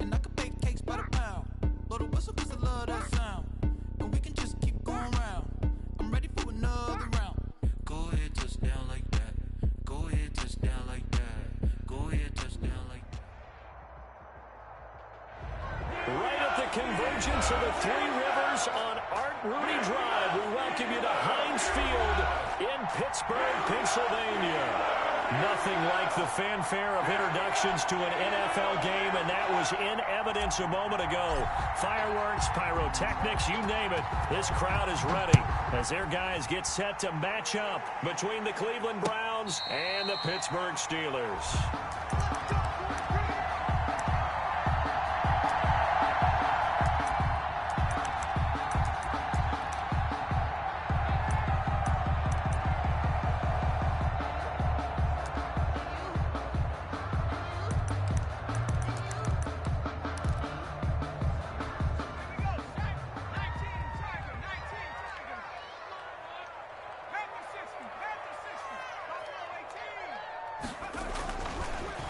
And I could bake cakes by the pound. Blow the whistle 'cause I love that sound. And we can just keep going round. I'm ready for another round. Go ahead, touch down like that. Go ahead, touch down like that. Go ahead, touch down like that. Right at the convergence of the Three Rivers on Art Rooney Drive, we welcome you to Heinz Field in Pittsburgh, Pennsylvania. Nothing like the fanfare of introductions to an NFL game, and that was in evidence a moment ago. Fireworks, pyrotechnics, you name it. This crowd is ready as their guys get set to match up between the Cleveland Browns and the Pittsburgh Steelers.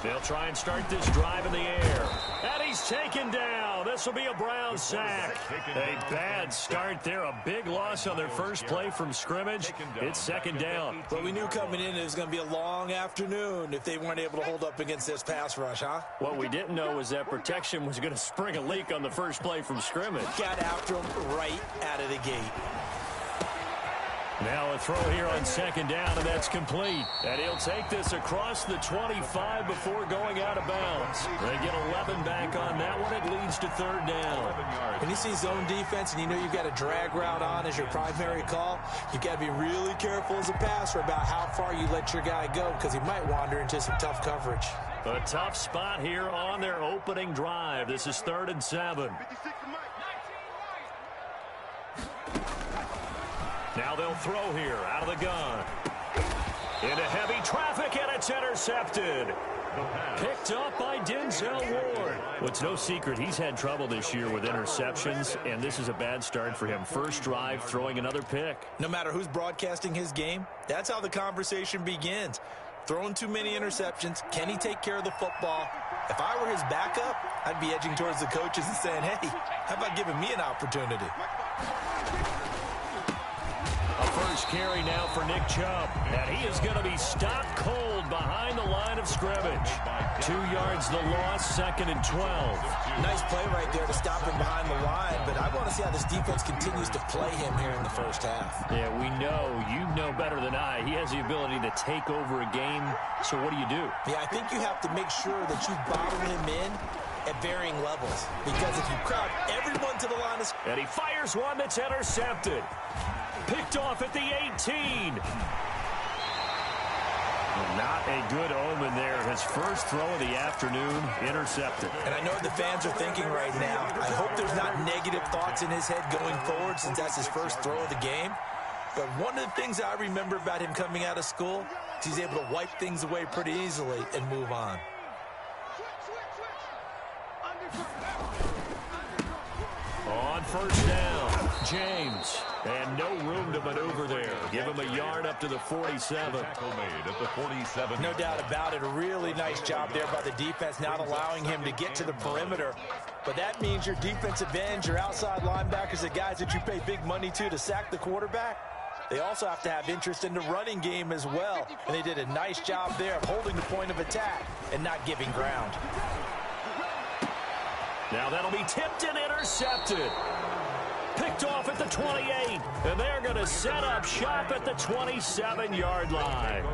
They'll try and start this drive in the air. And he's taken down. This will be a Brown sack. A bad start there. A big loss on their first play from scrimmage. It's second down. But we knew coming in it was going to be a long afternoon if they weren't able to hold up against this pass rush, huh? What we didn't know was that protection was going to spring a leak on the first play from scrimmage. Got after him right out of the gate. Now a throw here on second down, and that's complete. And he'll take this across the 25 before going out of bounds. They get 11 back on that one. It leads to third down. When you see zone defense and you know you've got a drag route on as your primary call, you've got to be really careful as a passer about how far you let your guy go because he might wander into some tough coverage. A tough spot here on their opening drive. This is 3rd and 7. Now they'll throw here out of the gun. Into heavy traffic, and it's intercepted. Picked up by Denzel Ward. Well, it's no secret he's had trouble this year with interceptions, and this is a bad start for him. First drive, throwing another pick. No matter who's broadcasting his game, that's how the conversation begins. Throwing too many interceptions. Can he take care of the football? If I were his backup, I'd be edging towards the coaches and saying, hey, how about giving me an opportunity? A first carry now for Nick Chubb. And he is going to be stopped cold behind the line of scrimmage. 2 yards the loss, 2nd and 12. Nice play right there to stop him behind the line, but I want to see how this defense continues to play him here in the first half. Yeah, we know. You know better than I. He has the ability to take over a game, so what do you do? Yeah, I think you have to make sure that you bottle him in at varying levels, because if you crowd everyone to the line of... And he fires one that's intercepted. Picked off at the 18. Not a good omen there. His first throw of the afternoon, intercepted. And I know what the fans are thinking right now. I hope there's not negative thoughts in his head going forward since that's his first throw of the game. But one of the things I remember about him coming out of school is he's able to wipe things away pretty easily and move on. On first down, James. And no room to maneuver there. Give him a yard up to the 47. Tackle made at the 47. No doubt about it. A really nice job there by the defense, not allowing him to get to the perimeter. But that means your defensive ends, your outside linebackers, the guys that you pay big money to sack the quarterback, they also have to have interest in the running game as well. And they did a nice job there of holding the point of attack and not giving ground. Now that'll be tipped and intercepted. Picked off at the 28, and they're going to set up shop at the 27-yard line.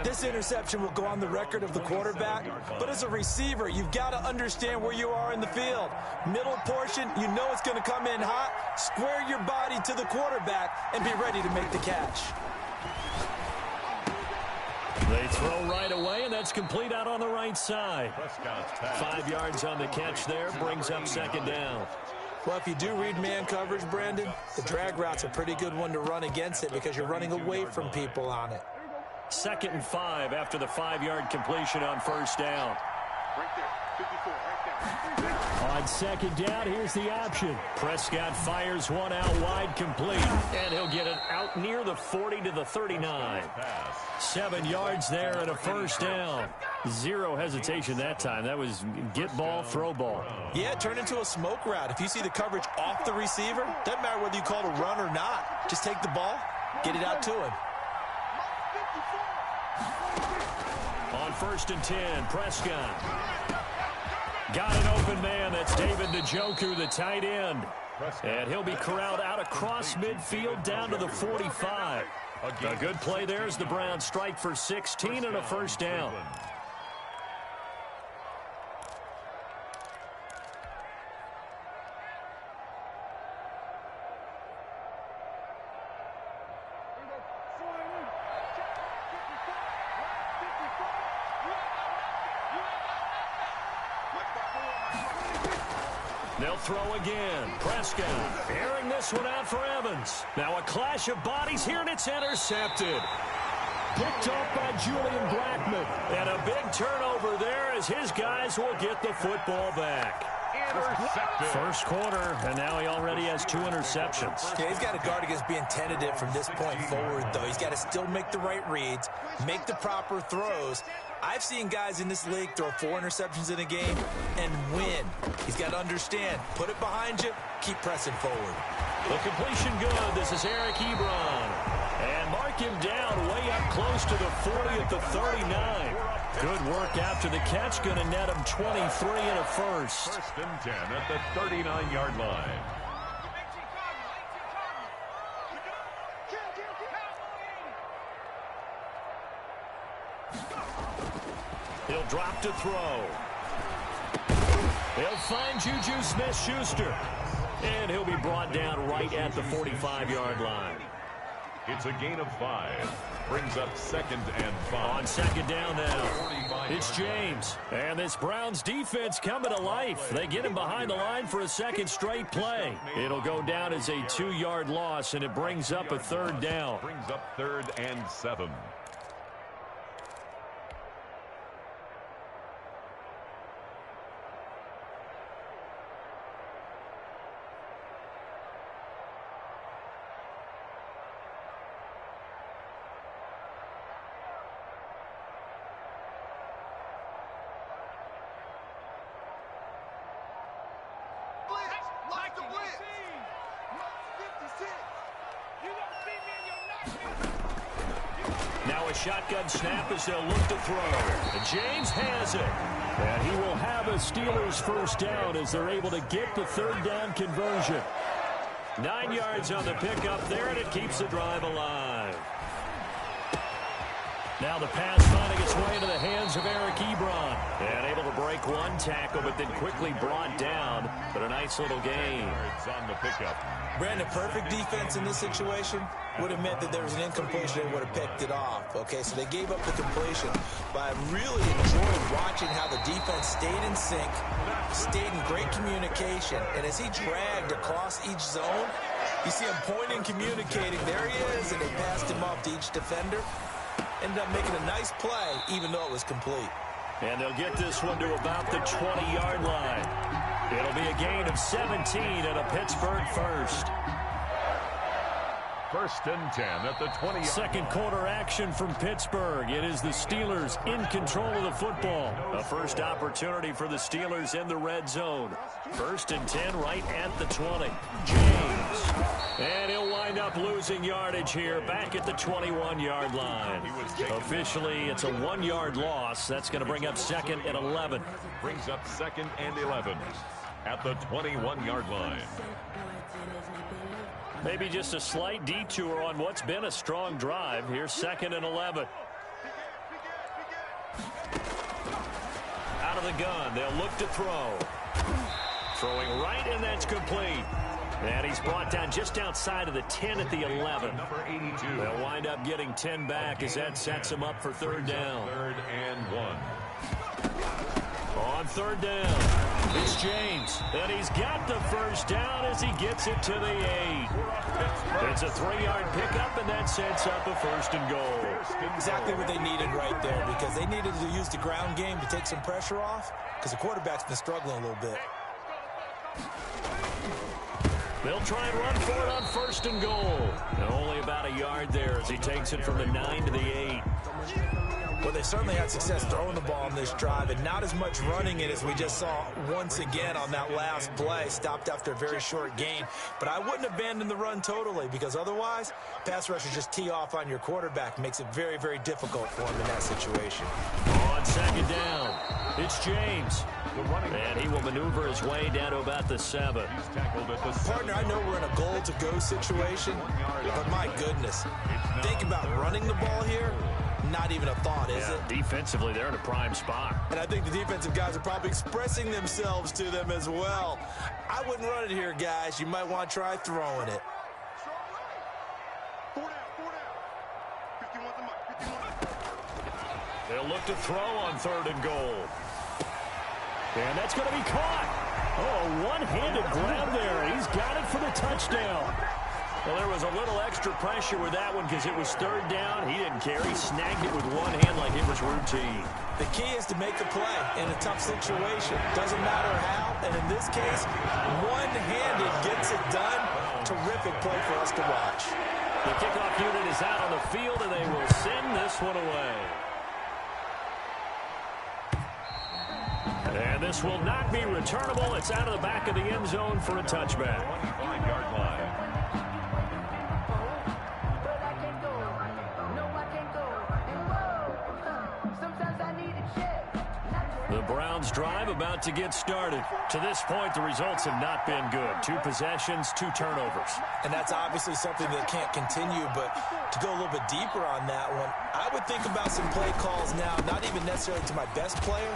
This interception will go on the record of the quarterback, but as a receiver, you've got to understand where you are in the field. Middle portion, you know it's going to come in hot. Square your body to the quarterback and be ready to make the catch. They throw right away, and that's complete out on the right side. 5 yards on the catch there, brings up second down. Well, if you do read man coverage, Brandon, the drag route's a pretty good one to run against it because you're running away from people on it. 2nd and 5 after the 5-yard completion on first down. Right there, 54, right there. On second down, here's the option. Prescott fires one out wide, complete, and he'll get it out near the 40 to the 39. 7 yards there and a first down. Zero hesitation that time. That was get ball, throw ball. Yeah, it turned into a smoke route. If you see the coverage off the receiver, doesn't matter whether you call it a run or not. Just take the ball, get it out to him. On 1st and 10, Prescott. Got an open man. That's David Njoku, the tight end. And he'll be corralled out across midfield down to the 45. A good play there as the Browns strike for 16 and a first down. They'll throw again. Prescott airing this one out for Evans. Now a clash of bodies here, and it's intercepted. Picked off by Julian Blackman. And a big turnover there as his guys will get the football back. Intercepted. First quarter, and now he already has 2 interceptions. Yeah, he's got to guard against being tentative from this point forward, though. He's got to still make the right reads, make the proper throws. I've seen guys in this league throw 4 interceptions in a game and win. He's got to understand, put it behind you, keep pressing forward. The completion good. This is Eric Ebron. And mark him down way up close to the 40 at the 39. Good work after the catch. Going to net him 23 and a first. 1st and 10 at the 39-yard line. He'll drop to throw. He'll find Juju Smith-Schuster. And he'll be brought down right at the 45-yard line. It's a gain of 5. Brings up 2nd and 5. On 2nd down now. It's James. And this Browns defense coming to life. They get him behind the line for a 2nd straight play. It'll go down as a 2-yard loss, and it brings up a 3rd down. Brings up 3rd and 7. Now a shotgun snap as they'll look to throw. James has it. And he will have a Steelers first down as they're able to get the 3rd down conversion. 9 yards on the pickup there, and it keeps the drive alive. Now the pass finding its way into the hands of Eric Ebron. And able to break one tackle, but then quickly brought down. But a nice little gain. It's on the pickup. Brandon, perfect defense in this situation would have meant that there was an incompletion. They would have picked it off. Okay, so they gave up the completion. But I really enjoyed watching how the defense stayed in sync, stayed in great communication. And as he dragged across each zone, you see him pointing, communicating. There he is, and they passed him off to each defender. Ended up making a nice play, even though it was complete. And they'll get this one to about the 20-yard line. It'll be a gain of 17 and a Pittsburgh first. 1st and 10 at the 20. Second quarter action from Pittsburgh. It is the Steelers in control of the football. A first opportunity for the Steelers in the red zone. 1st and 10 right at the 20. James. And he'll wind up losing yardage here back at the 21-yard line. Officially, it's a 1-yard loss. That's going to bring up 2nd and 11. Brings up 2nd and 11 at the 21-yard line. Maybe just a slight detour on what's been a strong drive. Here's 2nd and 11. Out of the gun, they'll look to throw. Throwing right, and that's complete. And he's brought down just outside of the 10 at the 11. Number 82. They'll wind up getting 10 back as that sets him up for 3rd down. 3rd and 1. On 3rd down, it's James. And he's got the first down as he gets it to the 8. It's a 3-yard pickup, and that sets up a 1st and goal. Exactly what they needed right there, because they needed to use the ground game to take some pressure off, because the quarterback's been struggling a little bit. They'll try and run for it on 1st and goal. And only about a yard there as he takes it from the 9 to the 8. Well, they certainly had success throwing the ball on this drive, and not as much running it as we just saw once again on that last play. Stopped after a very short gain. But I wouldn't abandon the run totally, because otherwise, pass rushers just tee off on your quarterback. Makes it very, very difficult for him in that situation. On second down, it's James. And he will maneuver his way down to about the 7. Partner, I know we're in a goal-to-go situation, but my goodness, think about running the ball here. Not even a thought, is it? Defensively, they're in a prime spot. And I think the defensive guys are probably expressing themselves to them as well. I wouldn't run it here, guys. You might want to try throwing it. 4 down. 51 the mic. 51. They'll look to throw on 3rd and goal. And that's going to be caught. Oh, one-handed grab there. He's got it for the touchdown. Well, there was a little extra pressure with that one because it was 3rd down. He didn't care. He snagged it with one hand like it was routine. The key is to make the play in a tough situation. Doesn't matter how, and in this case, one-handed gets it done. Terrific play for us to watch. The kickoff unit is out on the field, and they will send this one away. And this will not be returnable. It's out of the back of the end zone for a touchback. 25-yard line. The Browns drive about to get started. To this point, the results have not been good. 2 possessions, 2 turnovers. And that's obviously something that can't continue, but to go a little bit deeper on that one, I would think about some play calls now, not even necessarily to my best player,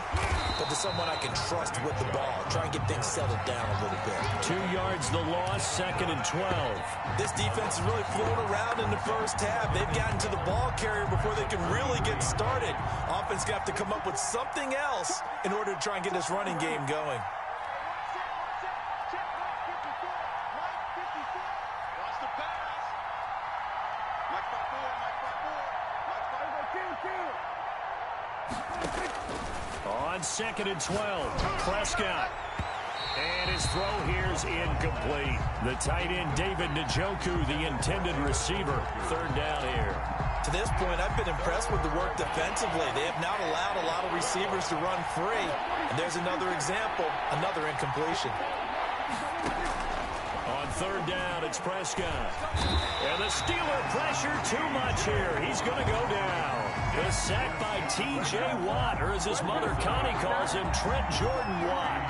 but to someone I can trust with the ball. Try and get things settled down a little bit. 2 yards the loss, 2nd and 12. This defense is really flown around in the first half. They've gotten to the ball carrier before they can really get started. Offense got to come up with something else in order to try and get this running game going. Watch the pass. Mike 5-4. On 2nd and 12, Prescott. And his throw here's incomplete. The tight end, David Njoku, the intended receiver. 3rd down here. To this point, I've been impressed with the work defensively. They have not allowed a lot of receivers to run free. And there's another example, another incompletion. On 3rd down, it's Prescott. And the Steeler pressure too much here. He's going to go down. The sack by T.J. Watt, or as his mother Connie calls him, Trent Jordan Watt.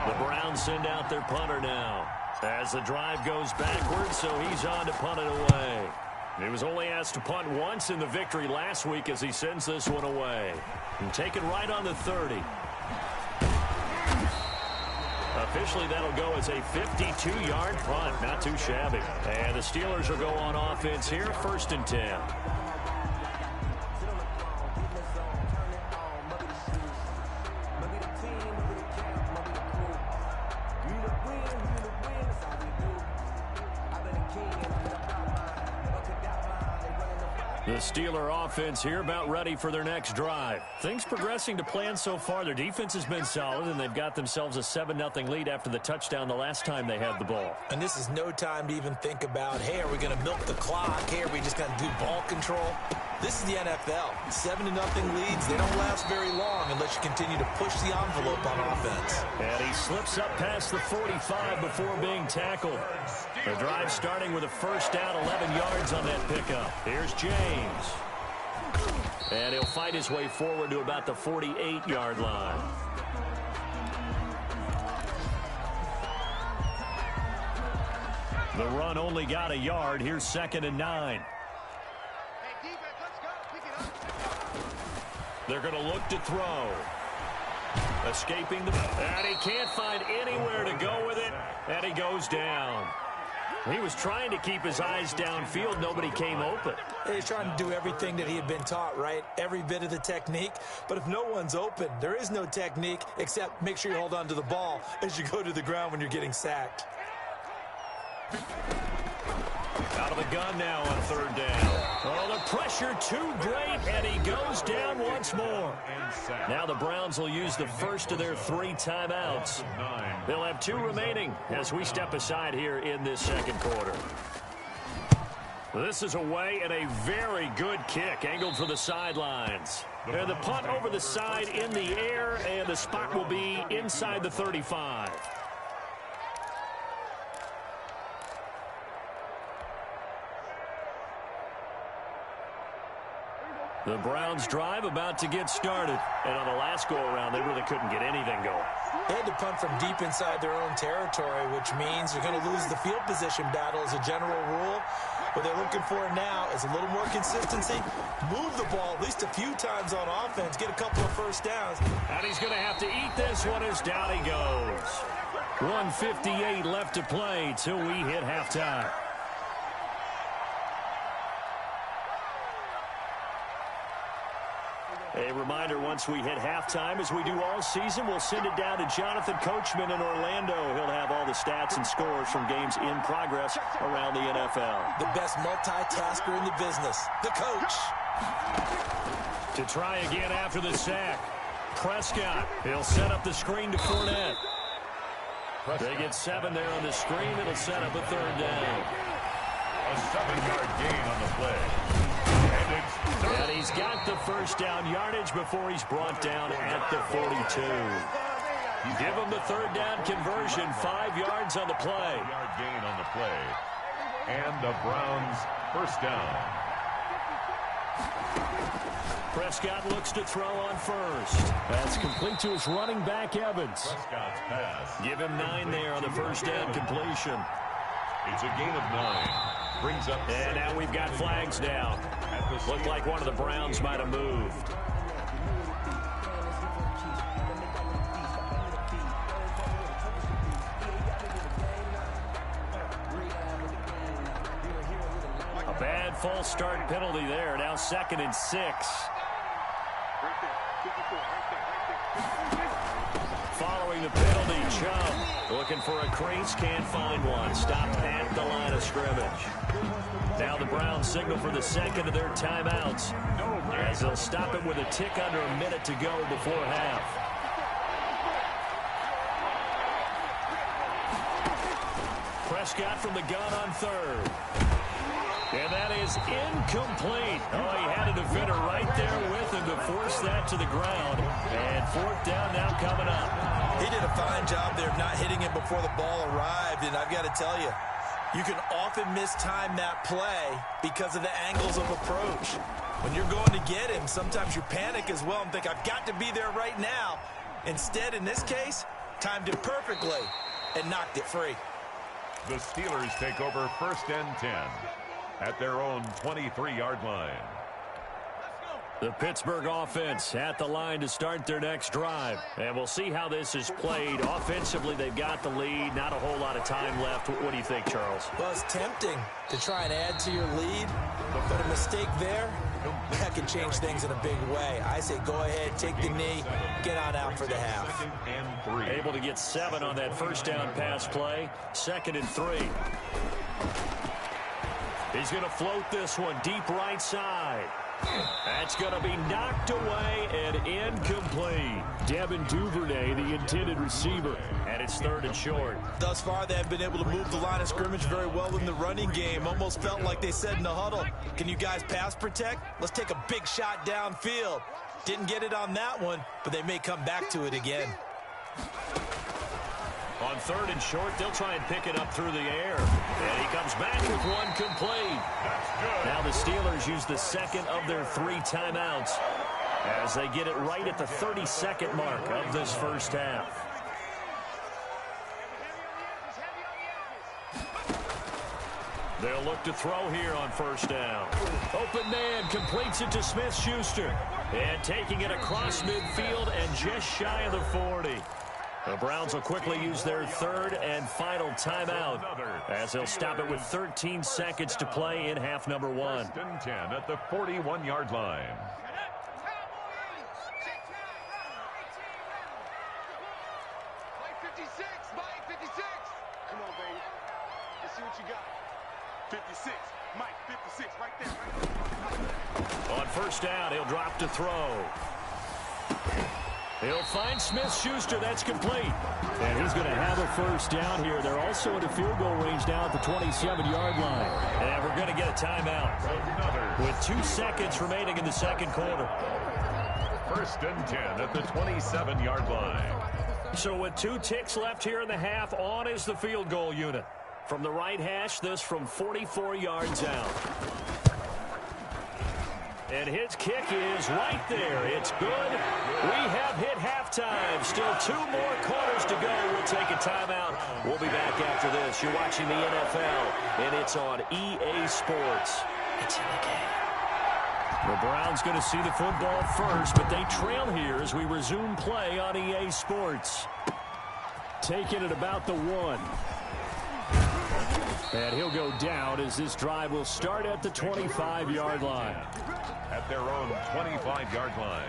The Browns send out their punter now. As the drive goes backwards, so he's on to punt it away. He was only asked to punt once in the victory last week as he sends this one away. And taken right on the 30. Officially, that'll go as a 52-yard punt. Not too shabby. And the Steelers will go on offense here, 1st and 10. The Steeler offense here about ready for their next drive. Things progressing to plan so far. Their defense has been solid, and they've got themselves a 7-0 lead after the touchdown the last time they had the ball. And this is no time to even think about, hey, are we going to milk the clock? Hey, are we just going to do ball control? This is the NFL. 7-0 leads, they don't last very long unless you continue to push the envelope on offense. And he slips up past the 45 before being tackled. The drive starting with a 1st down, 11 yards on that pickup. Here's James. And he'll fight his way forward to about the 48-yard line. The run only got a yard. Here's 2nd and 9. They're going to look to throw. Escaping the... And he can't find anywhere to go with it. And he goes down. He was trying to keep his eyes downfield. Nobody came open. He's trying to do everything that he had been taught, right? Every bit of the technique. But if no one's open, there is no technique except make sure you hold on to the ball as you go to the ground when you're getting sacked. Out of the gun now on 3rd down. Oh, the pressure too great, and he goes down once more. Now the Browns will use the first of their 3 timeouts. They'll have 2 remaining as we step aside here in this 2nd quarter. This is away and a very good kick, angled for the sidelines. And the punt over the side in the air, and the spot will be inside the 35. The Browns drive about to get started. And on the last go-around, they really couldn't get anything going. They had to punt from deep inside their own territory, which means you're going to lose the field position battle as a general rule. What they're looking for now is a little more consistency. Move the ball at least a few times on offense. Get a couple of first downs. And he's going to have to eat this one as down he goes. 1:58 left to play till we hit halftime. A reminder, once we hit halftime, as we do all season, we'll send it down to Jonathan Coachman in Orlando. He'll have all the stats and scores from games in progress around the NFL. The best multitasker in the business, the coach. To try again after the sack. Prescott, he'll set up the screen to Fournette. They get 7 there on the screen. It'll set up a third down. A 7-yard gain on the play. And he's got the first down yardage before he's brought down at the 42. Give him the third down conversion, 5 yards on the play. 5-yard gain on the play. And the Browns first down. Prescott looks to throw on first. That's complete to his running back, Evans. Prescott's pass. Give him 9 there on the first down completion. It's a gain of 9. Brings up. And now we've got flags down. Looked like one of the Browns might have moved. A bad false start penalty there. Now 2nd and 6. Following the penalty, Chubb looking for a crease, can't find one. Stopped at the line of scrimmage. Now the Browns signal for the second of their timeouts, as they'll stop it with a tick under a minute to go before half. Prescott from the gun on third. And that is incomplete. Oh, he had a defender right there with him to force that to the ground. And 4th down now coming up. He did a fine job there of not hitting it before the ball arrived, and I've got to tell you, you can often mistime that play because of the angles of approach. When you're going to get him, sometimes you panic as well and think, I've got to be there right now. Instead, in this case, timed it perfectly and knocked it free. The Steelers take over 1st and 10 at their own 23-yard line. The Pittsburgh offense at the line to start their next drive. And we'll see how this is played. Offensively, they've got the lead. Not a whole lot of time left. What do you think, Charles? Well, it's tempting to try and add to your lead, but a mistake there, that can change things in a big way. I say go ahead, take the knee, get on out for the half. 2nd and 3. Able to get 7 on that first down pass play. 2nd and 3. He's going to float this one deep right side. That's going to be knocked away and incomplete. Devin Duvernay, the intended receiver, and it's 3rd and short. Thus far, they have been able to move the line of scrimmage very well in the running game. Almost felt like they said in the huddle, can you guys pass protect? Let's take a big shot downfield. Didn't get it on that one, but they may come back to it again. On 3rd and short, they'll try and pick it up through the air. And he comes back with one complete. That's good. Now the Steelers use the 2nd of their 3 timeouts as they get it right at the 32nd mark of this first half. They'll look to throw here on 1st down. Open man completes it to Smith-Schuster. And taking it across midfield and just shy of the 40. The Browns will quickly use their 3rd and final timeout as they'll stop it with 13 seconds to play in half number 1. 1st and 10 at the 41-yard line. Mike 56, Mike 56. Come on, baby. Let's see what you got. 56, Mike 56, right there. On 1st down, he'll drop to throw. He'll find Smith-Schuster. That's complete. And he's going to have a first down here. They're also in a field goal range now at the 27-yard line. And we're going to get a timeout with 2 seconds remaining in the second quarter. First and 10 at the 27-yard line. So with 2 ticks left here in the half, on is the field goal unit. From the right hash, this from 44 yards out. And his kick is right there. It's good. We have hit halftime. Still 2 more quarters to go. We'll take a timeout. We'll be back after this. You're watching the NFL, and it's on EA Sports. It's in the game. The Browns going to see the football first, but they trail here as we resume play on EA Sports. Taking it about the 1. And he'll go down as this drive will start at the 25-yard line. At their own 25-yard line.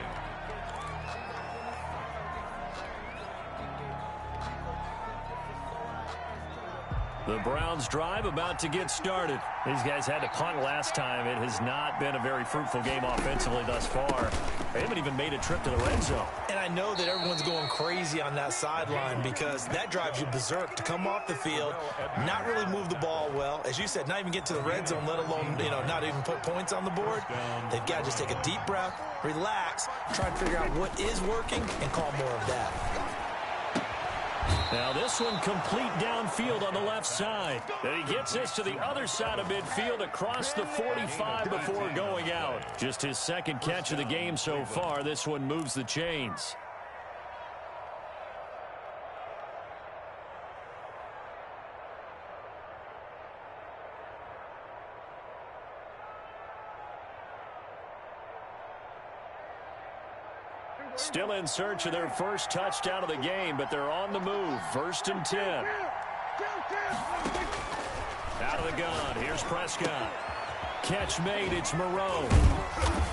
The Browns drive about to get started. These guys had to punt last time. It has not been a very fruitful game offensively thus far. They haven't even made a trip to the red zone. And I know that everyone's going crazy on that sideline because that drives you berserk to come off the field, not really move the ball well. As you said, not even get to the red zone, let alone, not even put points on the board. They've got to just take a deep breath, relax, try to figure out what is working, and call more of that. Now this one complete downfield on the left side. Then he gets this to the other side of midfield across the 45 before going out. Just his second catch of the game so far. This one moves the chains. Still in search of their first touchdown of the game, but they're on the move. First and 10. Out of the gun. Here's Prescott. Catch made. It's Moreau.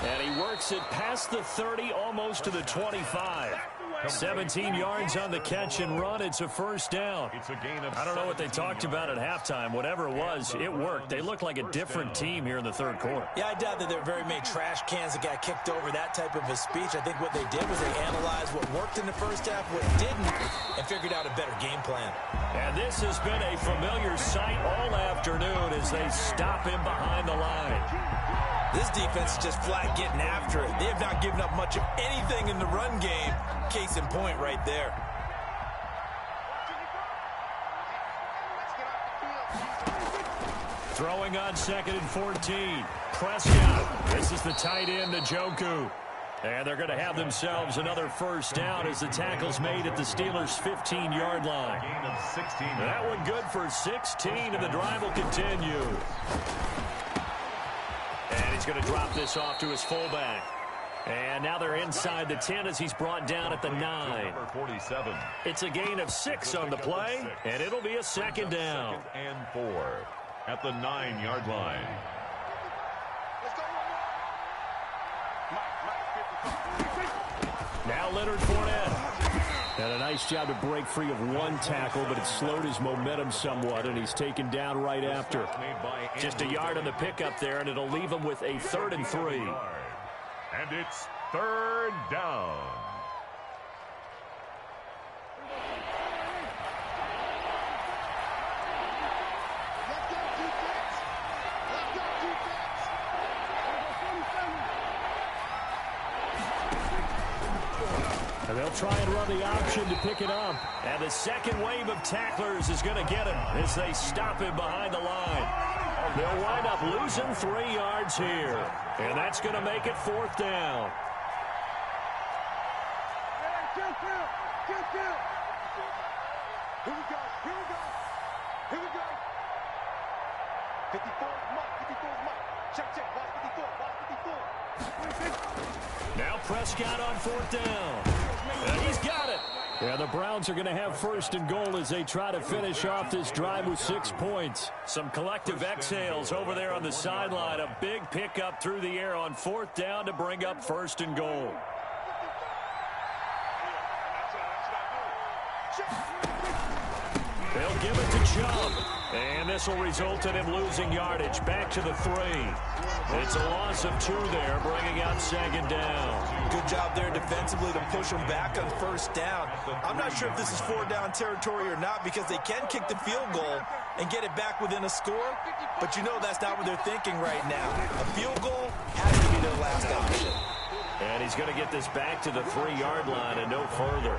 And he works it past the 30, almost to the 25. 17 yards on the catch and run. It's a first down. I don't know what they talked about at halftime. Whatever it was, it worked. They looked like a different team here in the third quarter. Yeah, I doubt that there were very many trash cans that got kicked over, that type of a speech. I think what they did was they analyzed what worked in the first half, what didn't, and figured out a better game plan. And this has been a familiar sight all afternoon as they stop him behind the line. This defense is just flat getting after it. They have not given up much of anything in the run game. Case in point right there. Throwing on 2nd and 14. Prescott. This is the tight end, Njoku. And they're going to have themselves another first down as the tackle's made at the Steelers' 15-yard line. That one good for 16, and the drive will continue. And he's going to drop this off to his fullback. And now they're inside the 10 as he's brought down at the 9. It's a gain of 6 on the play, and it'll be a second down. And 4 at the 9-yard line. Now Leonard Fournette. And a nice job to break free of one tackle, but it slowed his momentum somewhat, and he's taken down right after. Just a yard on the pickup there, and it'll leave him with a 3rd and 3. And it's 3rd down. And they'll try and run the option to pick it up. And the second wave of tacklers is going to get him as they stop him behind the line. They'll wind up losing 3 yards here. And that's going to make it 4th down. Here we go. Here we go. Here we go. 54 is Mike. 54 is Mike. Check. Watch 54. Now Prescott on 4th down. And he's got it. Yeah, the Browns are going to have 1st and goal as they try to finish off this drive with 6 points. Some collective exhales over there on the sideline. A big pickup through the air on 4th down to bring up 1st and goal. They'll give it to Chubb. And this will result in him losing yardage. Back to the 3. It's a loss of 2 there, bringing out second down. Good job there defensively to push them back on first down. I'm not sure if this is 4-down territory or not because they can kick the field goal and get it back within a score. But you know that's not what they're thinking right now. A field goal has to be their last option. And he's going to get this back to the 3-yard line and no further.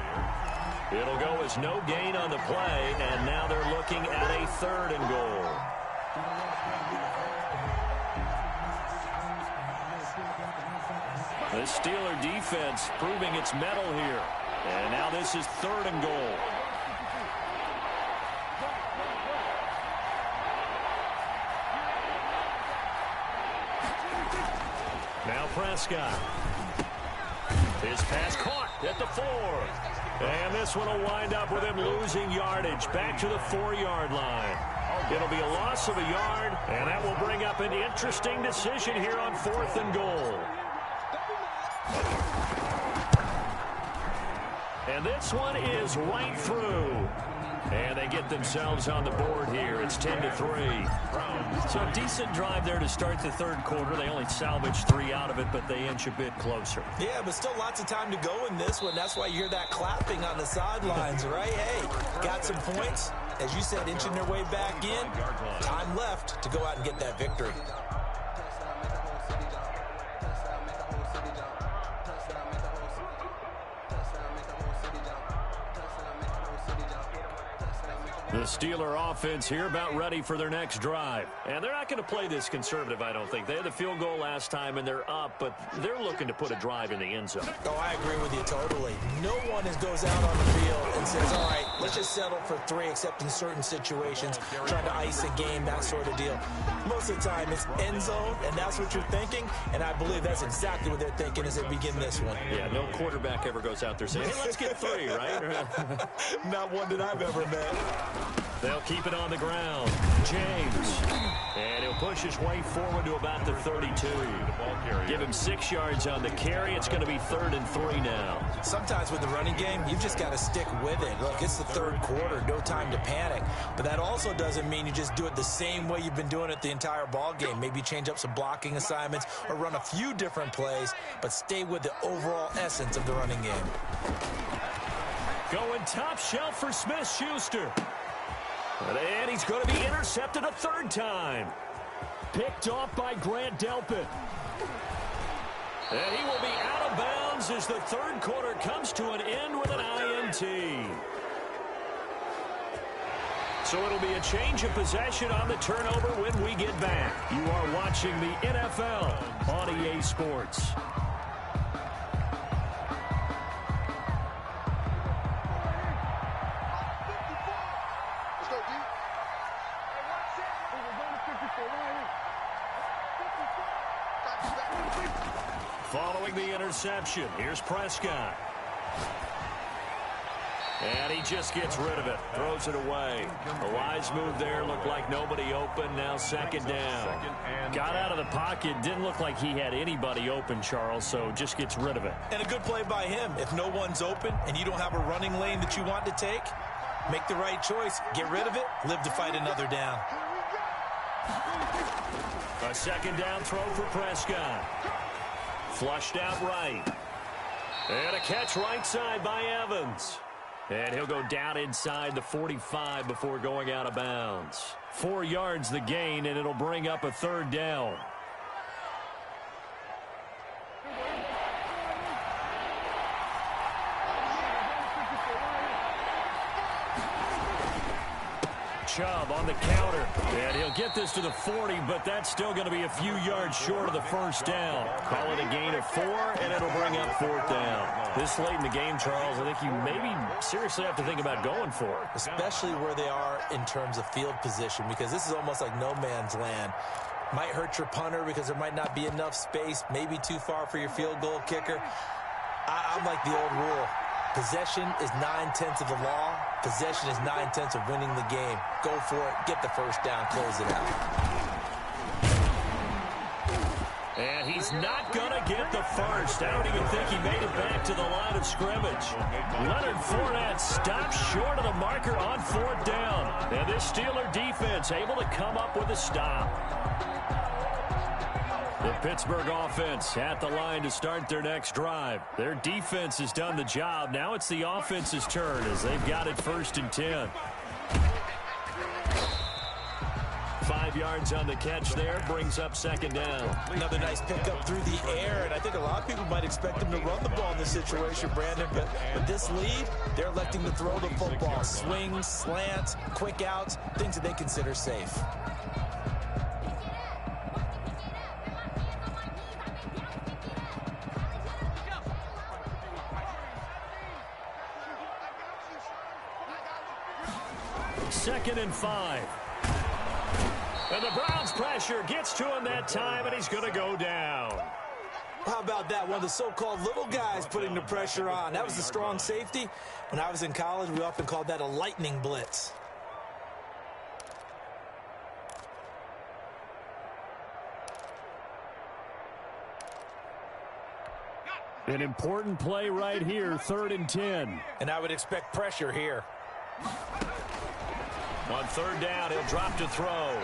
It'll go as no gain on the play, and now they're looking at a 3rd and goal. The Steeler defense proving its mettle here. And now this is 3rd and goal. Now Prescott. His pass caught at the 4. And this one will wind up with him losing yardage back to the 4-yard line. It'll be a loss of a yard, and that will bring up an interesting decision here on 4th and goal. And this one is right through. And they get themselves on the board here. It's 10-3. So a decent drive there to start the 3rd quarter. They only salvaged 3 out of it, but they inch a bit closer. Yeah, but still lots of time to go in this one. That's why you hear that clapping on the sidelines, right? Hey, got some points. As you said, inching their way back in. Time left to go out and get that victory. The Steeler offense here about ready for their next drive. And they're not going to play this conservative, I don't think. They had the field goal last time, and they're up, but they're looking to put a drive in the end zone. Oh, I agree with you totally. No one goes out on the field and says, all right, let's just settle for 3, except in certain situations, trying to ice a game, that sort of deal. Most of the time, it's end zone, and that's what you're thinking, and I believe that's exactly what they're thinking as they begin this one. Yeah, no quarterback ever goes out there saying, hey, let's get 3, right? Not one that I've ever met. They'll keep it on the ground. James. And he'll push his way forward to about the 32. Give him 6 yards on the carry. It's going to be 3rd and 3 now. Sometimes with the running game, you've just got to stick with it. Look, it's the 3rd quarter. No time to panic. But that also doesn't mean you just do it the same way you've been doing it the entire ball game. Maybe change up some blocking assignments or run a few different plays, but stay with the overall essence of the running game. Going top shelf for Smith-Schuster. And he's going to be intercepted a 3rd time. Picked off by Grant Delpit. And he will be out of bounds as the 3rd quarter comes to an end with an INT. So it'll be a change of possession on the turnover when we get back. You are watching the NFL on EA Sports. Following the interception, here's Prescott. And he just gets rid of it, throws it away. A wise move there, looked like nobody open, now 2nd down. Got out of the pocket, didn't look like he had anybody open, Charles, so just gets rid of it. And a good play by him. If no one's open and you don't have a running lane that you want to take, make the right choice, get rid of it, live to fight another down. A 2nd down throw for Prescott. Flushed out right. And a catch right side by Evans. And he'll go down inside the 45 before going out of bounds. 4 yards the gain, and it'll bring up a 3rd down. Chubb on the counter, and he'll get this to the 40, but that's still going to be a few yards short of the 1st down. Call it a gain of 4, and it'll bring up 4th down. This late in the game, Charles, I think you maybe seriously have to think about going for it. Especially where they are in terms of field position, because this is almost like no man's land. Might hurt your punter because there might not be enough space, maybe too far for your field goal kicker. I'm like the old rule. Possession is 9/10 of the law. Possession is 9/10 of winning the game. Go for it. Get the 1st down. Close it out. And he's not going to get the first. I don't even think he made it back to the line of scrimmage. Leonard Fournette stopped short of the marker on 4th down. And this Steeler defense able to come up with a stop. The Pittsburgh offense at the line to start their next drive. Their defense has done the job. Now it's the offense's turn as they've got it 1st and 10. 5 yards on the catch there, brings up 2nd down. Another nice pickup through the air, and I think a lot of people might expect him to run the ball in this situation, Brandon, but with this lead, they're electing to throw the football. Swings, slants, quick outs, things that they consider safe. Second and 5. And the Browns pressure gets to him that time, and he's going to go down. How about that? One of the so-called little guys putting the pressure on. That was the strong safety. When I was in college, we often called that a lightning blitz. An important play right here, 3rd and 10. And I would expect pressure here. On 3rd down, he'll drop to throw.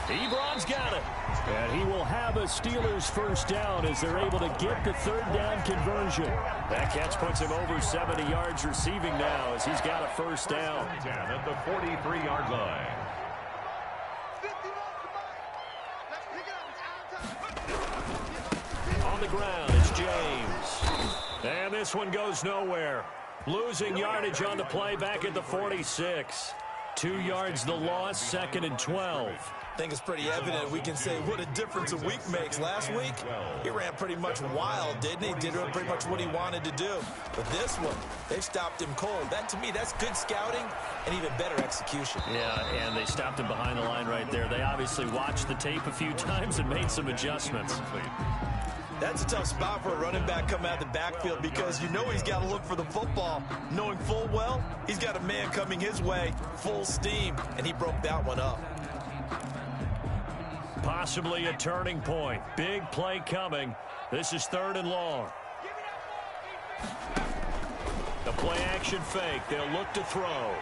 Ebron's got it. And he will have a Steelers 1st down as they're able to get the 3rd down conversion. That catch puts him over 70 yards receiving now as he's got a 1st down. At the 43-yard line. On the ground, it's James. And this one goes nowhere. Losing yardage on the play back at the 46. 2 yards the loss, 2nd and 12. I think it's pretty evident. We can say what a difference a week makes. Last week, he ran pretty much wild, didn't he? Did pretty much what he wanted to do. But this one, they've stopped him cold. That, to me, that's good scouting and even better execution. Yeah, and they stopped him behind the line right there. They obviously watched the tape a few times and made some adjustments. That's a tough spot for a running back coming out of the backfield because you know he's got to look for the football, knowing full well he's got a man coming his way, full steam, and he broke that one up. Possibly a turning point. Big play coming. This is 3rd and long. The play action fake. They'll look to throw.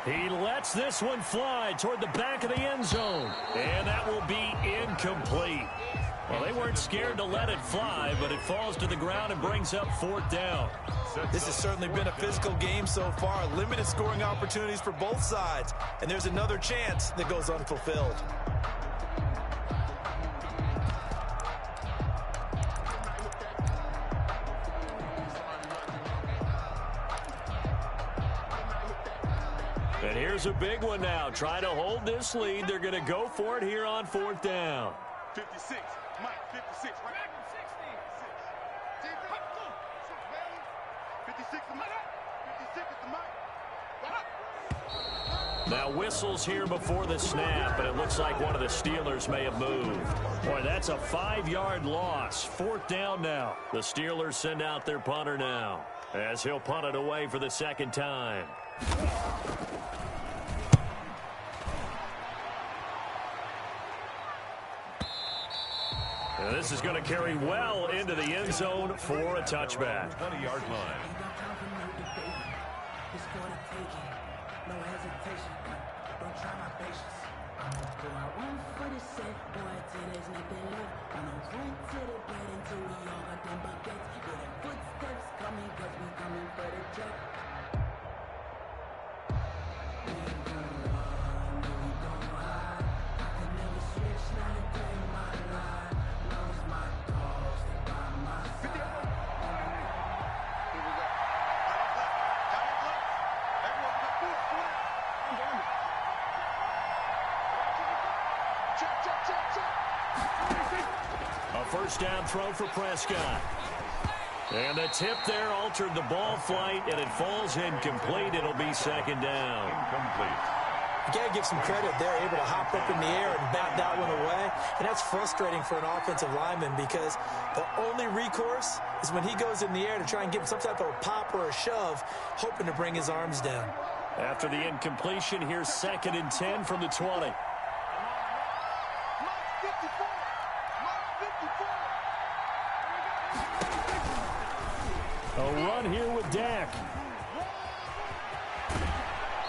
He lets this one fly toward the back of the end zone. And that will be incomplete. Well, they weren't scared to let it fly, but it falls to the ground and brings up 4th down. This has certainly been a physical game so far. Limited scoring opportunities for both sides. And there's another chance that goes unfulfilled. And here's a big one now. Trying to hold this lead. They're going to go for it here on 4th down. 56. Mike, 56. 56 to Mike. 56 to Mike. Now whistles here before the snap, and it looks like one of the Steelers may have moved. Boy, that's a 5-yard loss. 4th down now. The Steelers send out their punter now as he'll punt it away for the 2nd time. And this is going to carry well into the end zone for a touchback. 20-yard line. A 1st down throw for Prescott. And the tip there altered the ball flight, and it falls incomplete. It'll be 2nd down. Incomplete. You got to give some credit. They're able to hop up in the air and bat that one away. And that's frustrating for an offensive lineman because the only recourse is when he goes in the air to try and get some type of a pop or a shove, hoping to bring his arms down. After the incompletion, here's 2nd and 10 from the 20. Mike 54. Mike 54. A run here with Dak.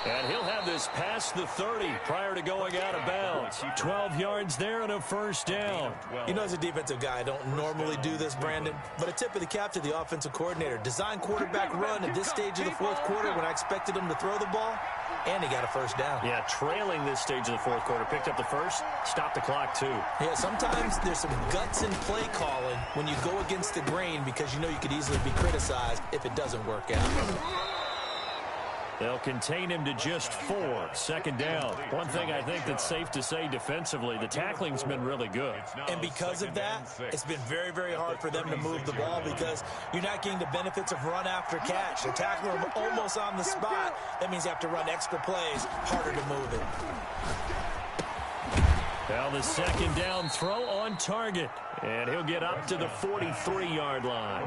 And he'll have this past the 30 prior to going out of bounds. 12 yards there and a first down. You know, as a defensive guy, I don't normally do this, Brandon, but a tip of the cap to the offensive coordinator. Design quarterback run at this stage of the fourth quarter when I expected him to throw the ball, and he got a first down. Yeah, trailing this stage of the fourth quarter. Picked up the first, stopped the clock too. Yeah, sometimes there's some guts in play calling when you go against the grain because you know you could easily be criticized if it doesn't work out. They'll contain him to just 4. Second down. One thing I think that's safe to say defensively, the tackling's been really good. And because of that, it's been very, very hard for them to move the ball because you're not getting the benefits of run after catch. They're tackling them almost on the spot. That means you have to run extra plays, harder to move it. Now the second down throw on target. And he'll get up to the 43-yard line.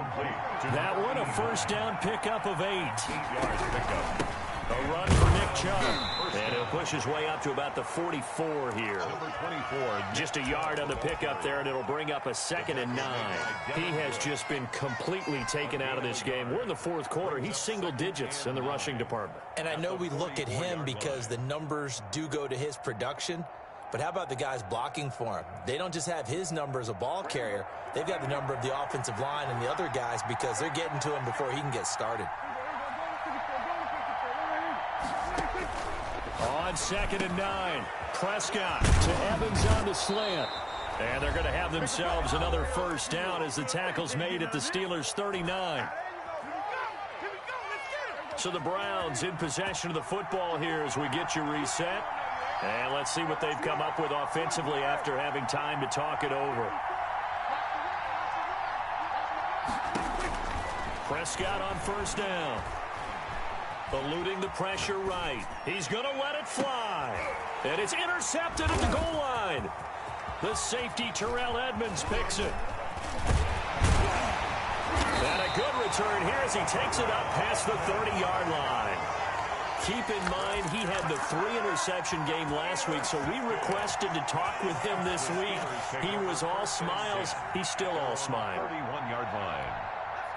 That one, a first down pickup of 8. 8 yards pickup. A run for Nick Chubb. And he'll push his way up to about the 44 here. Number 24. Just a yard on the pickup there, and it'll bring up a 2nd and 9. He has just been completely taken out of this game. We're in the fourth quarter. He's single digits in the rushing department. And I know we look at him because the numbers do go to his production. But how about the guys blocking for him? They don't just have his number as a ball carrier. They've got the number of the offensive line and the other guys because they're getting to him before he can get started. On 2nd and 9, Prescott to Evans on the slant. And they're going to have themselves another first down as the tackle's made at the Steelers' 39. So the Browns in possession of the football here as we get you reset. And let's see what they've come up with offensively after having time to talk it over. Prescott on first down. Eluding the pressure right. He's going to let it fly. And it's intercepted at the goal line. The safety, Terrell Edmonds, picks it. And a good return here as he takes it up past the 30-yard line. Keep in mind, he had the 3-interception game last week, so we requested to talk with him this week. He was all smiles. He's still all smiles. 31-yard line.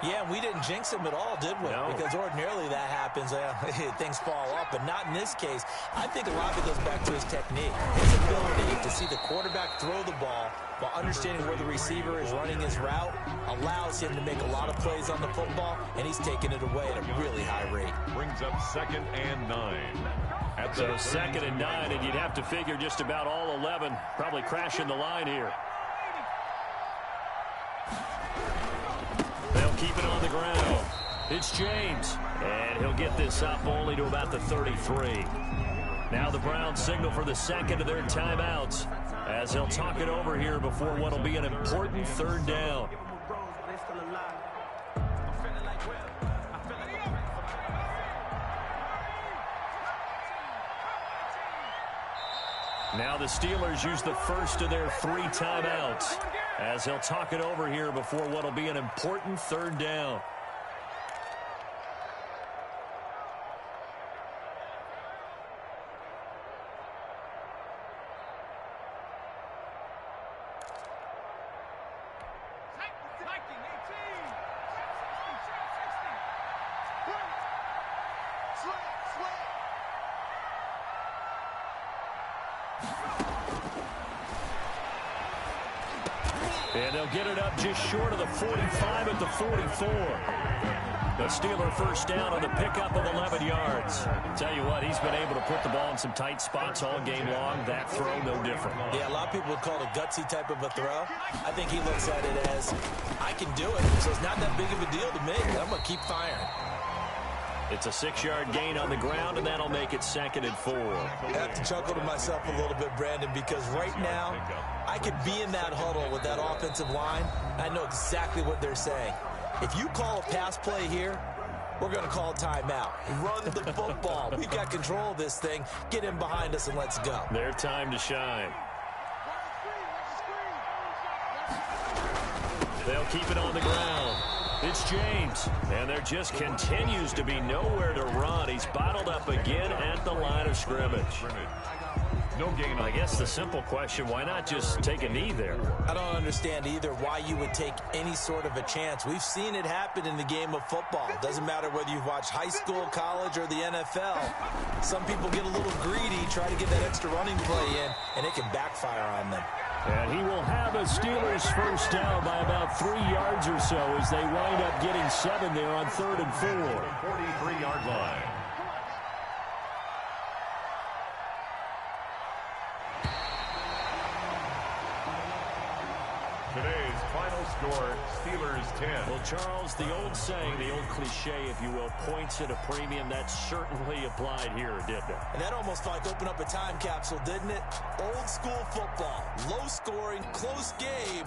Yeah, we didn't jinx him at all, did we? No. Because ordinarily that happens. Things fall off, but not in this case. I think a lot of it goes back to his technique. His ability to see the quarterback throw the ball while understanding where the receiver is running his route allows him to make a lot of plays on the football, and he's taking it away at a really high rate. Brings up 2nd and 9. So 2nd and 9, and you'd have to figure just about all 11 probably crashing the line here. They'll keep it on the ground. It's James, and he'll get this up only to about the 33. Now the Browns signal for the second of their timeouts as they'll talk it over here before what will be an important 3rd down. Now the Steelers use the first of their 3 timeouts as they'll talk it over here before what will be an important 3rd down. And they'll get it up just short of the 45 at the 44. The Steeler first down on the pickup of 11 yards. Tell you what, he's been able to put the ball in some tight spots all game long. That throw, no different. Yeah, a lot of people would call it a gutsy type of a throw. I think he looks at it as, I can do it, so it's not that big of a deal to me. I'm going to keep firing. It's a 6-yard gain on the ground, and that'll make it 2nd and 4. I have to chuckle to myself a little bit, Brandon, because right now I could be in that huddle with that offensive line. I know exactly what they're saying. If you call a pass play here, we're going to call timeout. Run the football. We've got control of this thing. Get in behind us and let's go. Their time to shine. They'll keep it on the ground. It's James, and there just continues to be nowhere to run. He's bottled up again at the line of scrimmage. No gain. I guess the simple question, why not just take a knee there? I don't understand either why you would take any sort of a chance. We've seen it happen in the game of football. Doesn't matter whether you've watched high school, college, or the NFL. Some people get a little greedy, try to get that extra running play in, and it can backfire on them. And he will have a Steelers first down by about 3 yards or so as they wind up getting 7 there on 3rd and 4. 43-yard line. Today's final score, Steelers 10. Well, Charles, the old saying, the old cliche, if you will, points at a premium, that certainly applied here, didn't it? And that almost like opened up a time capsule, didn't it? Old school football, low scoring, close game.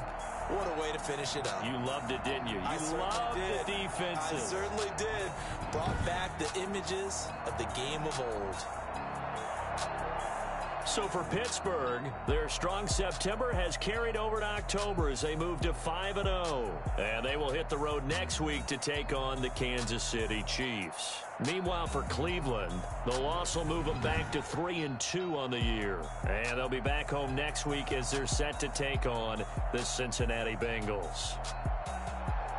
What a way to finish it up. You loved it, didn't you? You loved the defenses. I certainly did. Brought back the images of the game of old. So for Pittsburgh, their strong September has carried over to October as they move to 5-0. And they will hit the road next week to take on the Kansas City Chiefs. Meanwhile, for Cleveland, the loss will move them back to 3-2 on the year. And they'll be back home next week as they're set to take on the Cincinnati Bengals.